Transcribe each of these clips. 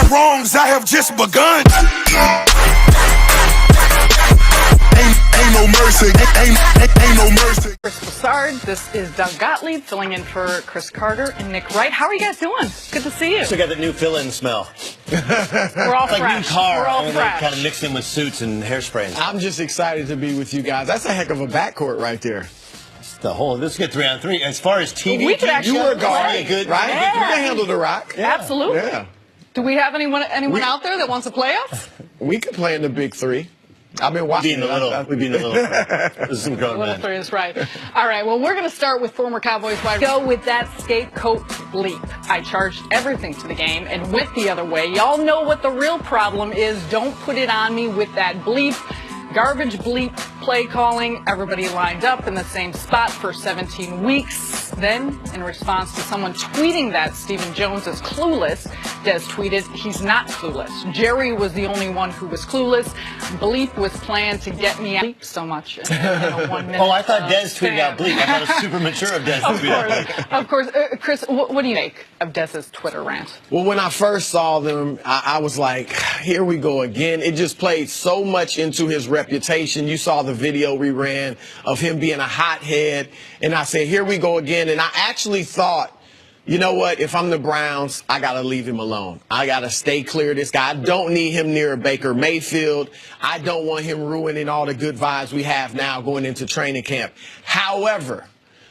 my wrongs, I have just begun. Ain't no mercy, ain't no mercy. Chris Broussard, this is Doug Gottlieb filling in for Chris Carter and Nick Wright. How are you guys doing? Good to see you. So got the new fill-in smell. We're all like fresh. New car. We're all fresh. Kind of mixed in with suits and hairspray. I'm just excited to be with you guys. That's a heck of a backcourt right there. The whole, this get 3-on-3. As far as TV, we could actually you were a guard, good, right? Yeah. You can handle the rock. Yeah. Absolutely. Yeah. Do we have anyone out there that wants to play us? We could play in the big three. I've been watching. We'd be in the little. This is some grown Little men. three is right. All right. Well, we're going to start with former Cowboys wide. Go with that scapegoat bleep. I charged everything to the game and went the other way. Y'all know what the real problem is. Don't put it on me with that bleep. Garbage bleep play calling. Everybody lined up in the same spot for 17 weeks. Then, in response to someone tweeting that Stephen Jones is clueless, Des tweeted, he's not clueless. Jerry was the only one who was clueless. Bleep was planned to get me out. Bleep so much in a 1 minute. Oh, I thought Des tweeted out bleep. I thought it was super mature of Des to tweet out bleep. Of course. Chris, what do you make of Des's Twitter rant? Well, when I first saw them, I was like, here we go again. It just played so much into his reputation. You saw the video we ran of him being a hothead. And I said, here we go again. And I actually thought, you know what? If I'm the Browns, I got to leave him alone. I got to stay clear of this guy. I don't need him near Baker Mayfield. I don't want him ruining all the good vibes we have now going into training camp. However,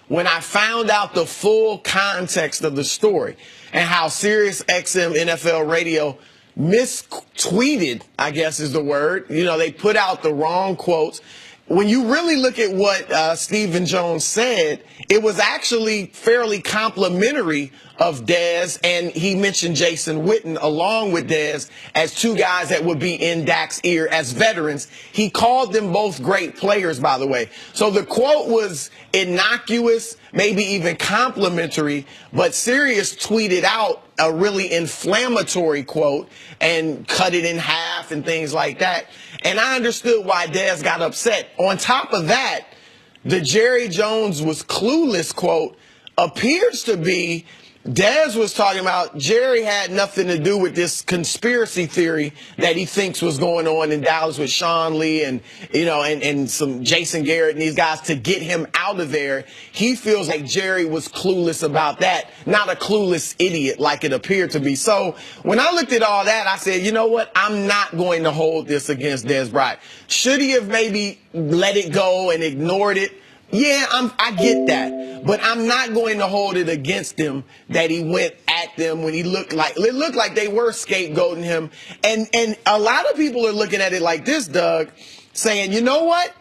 when I found out the full context of the story and how Sirius XM NFL Radio mistweeted, I guess is the word, you know, they put out the wrong quotes. When you really look at what Stephen Jones said, it was actually fairly complimentary of Dez, and he mentioned Jason Witten along with Dez as two guys that would be in Dak's ear as veterans. He called them both great players, by the way. So the quote was innocuous, maybe even complimentary, but Sirius tweeted out a really inflammatory quote and cut it in half and things like that. And I understood why Dez got upset. On top of that, the Jerry Jones was clueless quote appears to be Dez was talking about Jerry had nothing to do with this conspiracy theory that he thinks was going on in Dallas with Sean Lee and, you know, and some Jason Garrett and these guys to get him out of there. He feels like Jerry was clueless about that, not a clueless idiot like it appeared to be. So when I looked at all that, I said, you know what? I'm not going to hold this against Dez Bryant. Should he have maybe let it go and ignored it? Yeah, I get that, but I'm not going to hold it against him that he went at them when it looked like they were scapegoating him. And a lot of people are looking at it like this, Doug, saying, you know what?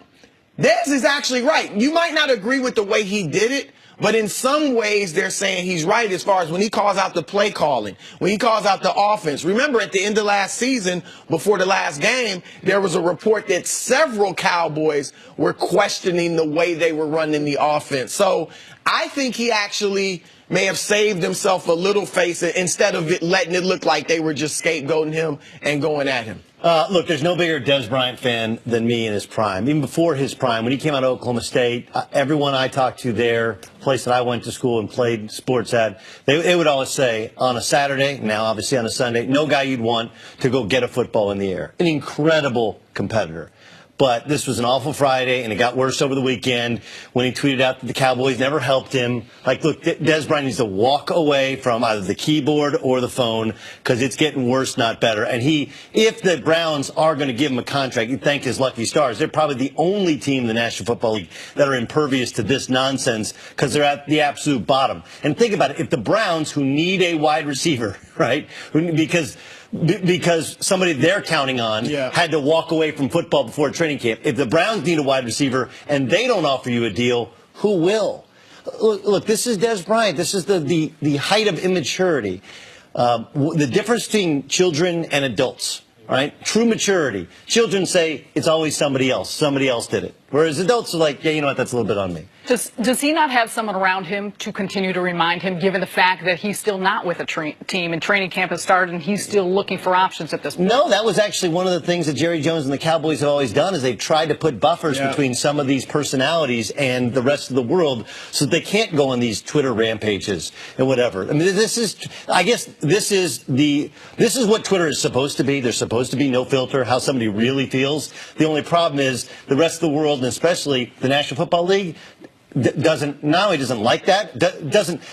Dez is actually right. You might not agree with the way he did it, but in some ways they're saying he's right as far as when he calls out the play calling, when he calls out the offense. Remember at the end of last season, before the last game, there was a report that several Cowboys were questioning the way they were running the offense. So I think he actually may have saved himself a little face instead of letting it look like they were just scapegoating him and going at him. Look, there's no bigger Des Bryant fan than me in his prime. Even before his prime, when he came out of Oklahoma State, everyone I talked to there, place that I went to school and played sports at, they would always say, on a Saturday, now obviously on a Sunday, no guy you'd want to go get a football in the air. An incredible competitor. But this was an awful Friday, and it got worse over the weekend when he tweeted out that the Cowboys never helped him. Like, look, Des Bryant needs to walk away from either the keyboard or the phone because it's getting worse, not better. And if the Browns are going to give him a contract, he'd thank his lucky stars. They're probably the only team in the National Football League that are impervious to this nonsense because they're at the absolute bottom. And think about it. If the Browns, who need a wide receiver, right, because somebody they're counting on had to walk away from football before training camp. If the Browns need a wide receiver and they don't offer you a deal, who will? Look, this is Des Bryant. This is the height of immaturity. The difference between children and adults, right? True maturity. Children say it's always somebody else. Somebody else did it. Whereas adults are like, yeah, you know what, that's a little bit on me. Does he not have someone around him to continue to remind him, given the fact that he's still not with a team and training camp has started and he's still looking for options at this point? No, that was actually one of the things that Jerry Jones and the Cowboys have always done is they've tried to put buffers between some of these personalities and the rest of the world so that they can't go on these Twitter rampages and whatever. I mean, this is what Twitter is supposed to be. There's supposed to be no filter, how somebody really feels. The only problem is the rest of the world, and especially the National Football League, doesn't like that.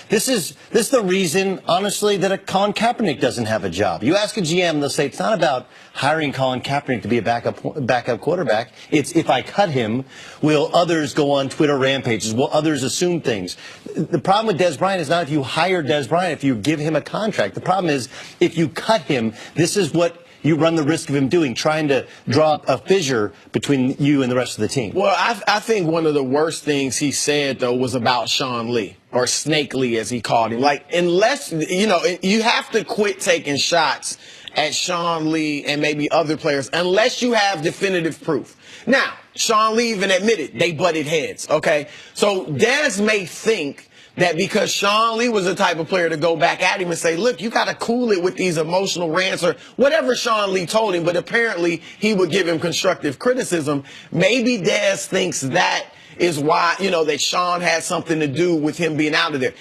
This is the reason, honestly, that Colin Kaepernick doesn't have a job. You ask a GM, they'll say it's not about hiring Colin Kaepernick to be a backup quarterback. It's if I cut him, will others go on Twitter rampages? Will others assume things? The problem with Des Bryant is not if you hire Des Bryant, if you give him a contract. The problem is if you cut him, this is what you run the risk of him doing, trying to draw a fissure between you and the rest of the team. Well, I think one of the worst things he said, though, was about Sean Lee, or Snake Lee, as he called him. Like, unless, you have to quit taking shots at Sean Lee and maybe other players unless you have definitive proof. Now, Sean Lee even admitted they butted heads, okay? So Des may think that because Sean Lee was the type of player to go back at him and say, look, you got to cool it with these emotional rants or whatever Sean Lee told him, but apparently he would give him constructive criticism. Maybe Des thinks that is why, that Sean had something to do with him being out of there.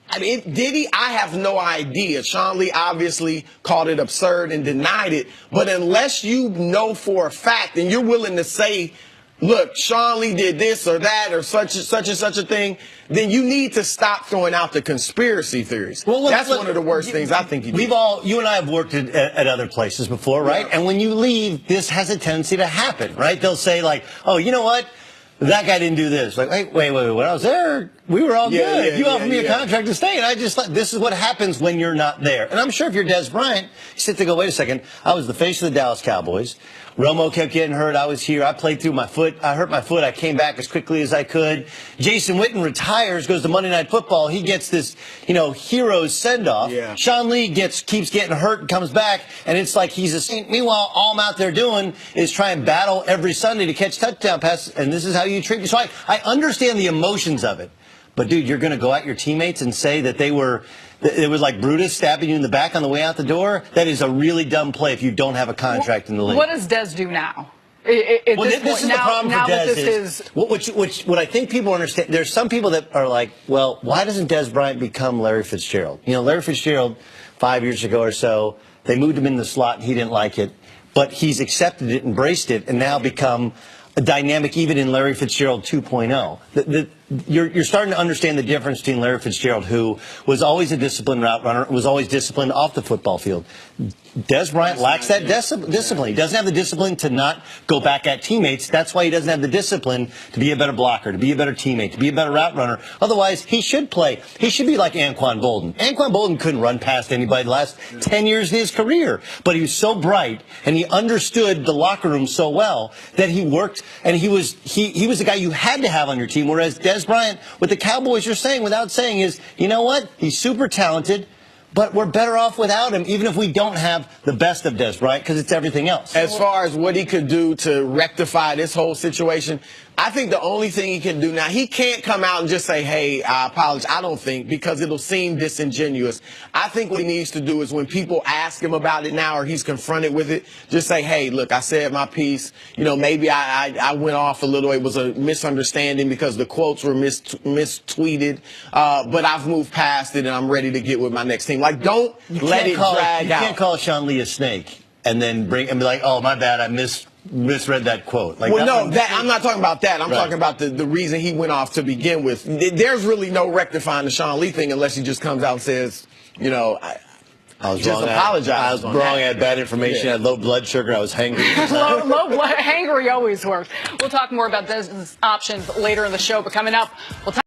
I mean, did he? I have no idea. Sean Lee obviously called it absurd and denied it, but unless you know for a fact and you're willing to say, look, Sean Lee did this or that or such and such a thing, then you need to stop throwing out the conspiracy theories. Well, that's one of the worst things I think you do. You and I have worked at other places before, right? Yeah. And when you leave, this has a tendency to happen, right? They'll say like, oh, you know what? That guy didn't do this. Like, hey, wait. When I was there, we were all good. You offered me a contract to stay, and I just thought this is what happens when you're not there. And I'm sure if you're Des Bryant, you sit there and go, wait a second. I was the face of the Dallas Cowboys. Romo kept getting hurt. I was here. I played through my foot. I hurt my foot. I came back as quickly as I could. Jason Witten retires, goes to Monday Night Football. He gets this, hero's send-off. Yeah. Sean Lee keeps getting hurt and comes back, and it's like he's a saint. Meanwhile, all I'm out there doing is try and battle every Sunday to catch touchdown passes, and this is how you treat me. So I understand the emotions of it. But, dude, you're going to go at your teammates and say that it was like Brutus stabbing you in the back on the way out the door? That is a really dumb play if you don't have a contract in the league. What does Des do now? This is the problem for Des. What I think people understand, there's some people that are like, well, why doesn't Des Bryant become Larry Fitzgerald? Larry Fitzgerald, 5 years ago or so, they moved him in the slot and he didn't like it. But he's accepted it, embraced it, and now become a dynamic even in Larry Fitzgerald 2.0. You're starting to understand the difference between Larry Fitzgerald, who was always a disciplined route runner, was always disciplined off the football field. Des Bryant lacks that discipline. He doesn't have the discipline to not go back at teammates. That's why he doesn't have the discipline to be a better blocker, to be a better teammate, to be a better route runner. Otherwise, he should play. He should be like Anquan Bolden. Anquan Bolden couldn't run past anybody the last 10 years of his career, but he was so bright and he understood the locker room so well that he worked, and he was the guy you had to have on your team, whereas Des Bryant, with the Cowboys, you're saying without saying is, you know what? He's super talented, but we're better off without him, even if we don't have the best of Des Bryant, because it's everything else. As far as what he could do to rectify this whole situation, I think the only thing he can do now, he can't come out and just say, hey, I apologize. I don't think, because it'll seem disingenuous. I think what he needs to do is when people ask him about it now or he's confronted with it, just say, hey, look, I said my piece. Maybe I went off a little. It was a misunderstanding because the quotes were mistweeted. But I've moved past it and I'm ready to get with my next team. Like, don't let it drag out. You can't call Sean Lee a snake and then be like, oh, my bad, I misread that quote. Like, well, no, I'm not talking about that. I'm talking about the reason he went off to begin with. There's really no rectifying the Sean Lee thing unless he just comes out and says, I was just wrong. Apologize. I was wrong. I had bad information. I had low blood sugar. I was hangry. Hangry always works. We'll talk more about those options later in the show, but coming up, we'll talk